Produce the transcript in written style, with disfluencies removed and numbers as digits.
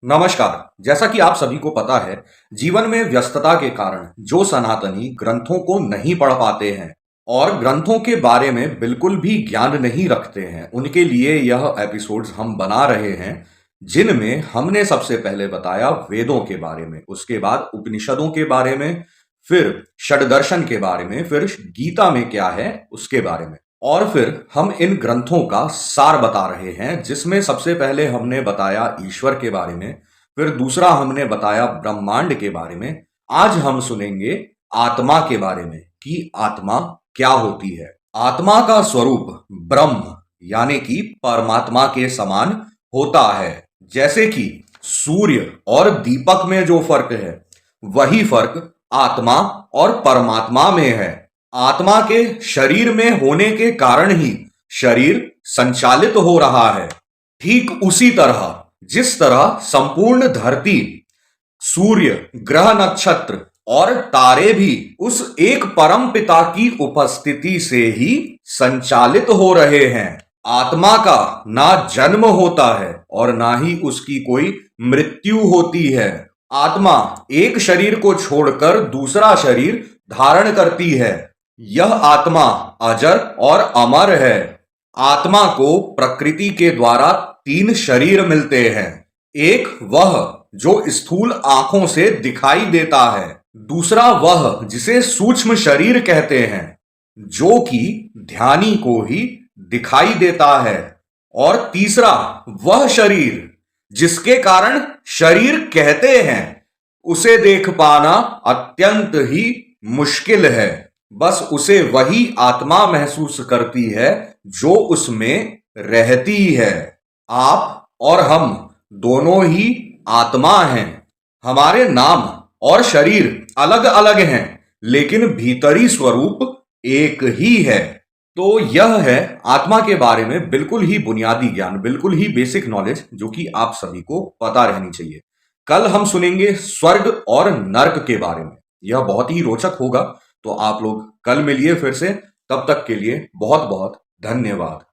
नमस्कार। जैसा कि आप सभी को पता है, जीवन में व्यस्तता के कारण जो सनातनी ग्रंथों को नहीं पढ़ पाते हैं और ग्रंथों के बारे में बिल्कुल भी ज्ञान नहीं रखते हैं, उनके लिए यह एपिसोड्स हम बना रहे हैं, जिनमें हमने सबसे पहले बताया वेदों के बारे में, उसके बाद उपनिषदों के बारे में, फिर षडदर्शन के बारे में, फिर गीता में क्या है उसके बारे में, और फिर हम इन ग्रंथों का सार बता रहे हैं, जिसमें सबसे पहले हमने बताया ईश्वर के बारे में, फिर दूसरा हमने बताया ब्रह्मांड के बारे में। आज हम सुनेंगे आत्मा के बारे में कि आत्मा क्या होती है। आत्मा का स्वरूप ब्रह्म यानी कि परमात्मा के समान होता है। जैसे कि सूर्य और दीपक में जो फर्क है, वही फर्क आत्मा और परमात्मा में है। आत्मा के शरीर में होने के कारण ही शरीर संचालित हो रहा है। ठीक उसी तरह जिस तरह संपूर्ण धरती, सूर्य, ग्रह, नक्षत्र और तारे भी उस एक परम पिता की उपस्थिति से ही संचालित हो रहे हैं। आत्मा का ना जन्म होता है और ना ही उसकी कोई मृत्यु होती है। आत्मा एक शरीर को छोड़कर दूसरा शरीर धारण करती है। यह आत्मा अजर और अमर है। आत्मा को प्रकृति के द्वारा तीन शरीर मिलते हैं। एक वह जो स्थूल आंखों से दिखाई देता है, दूसरा वह जिसे सूक्ष्म शरीर कहते हैं, जो कि ध्यानी को ही दिखाई देता है, और तीसरा वह शरीर जिसके कारण शरीर कहते हैं, उसे देख पाना अत्यंत ही मुश्किल है। बस उसे वही आत्मा महसूस करती है जो उसमें रहती है। आप और हम दोनों ही आत्मा हैं। हमारे नाम और शरीर अलग अलग हैं, लेकिन भीतरी स्वरूप एक ही है। तो यह है आत्मा के बारे में बिल्कुल ही बुनियादी ज्ञान, बिल्कुल ही बेसिक नॉलेज, जो कि आप सभी को पता रहनी चाहिए। कल हम सुनेंगे स्वर्ग और नर्क के बारे में। यह बहुत ही रोचक होगा। तो आप लोग कल मिलिए फिर से। तब तक के लिए बहुत बहुत धन्यवाद।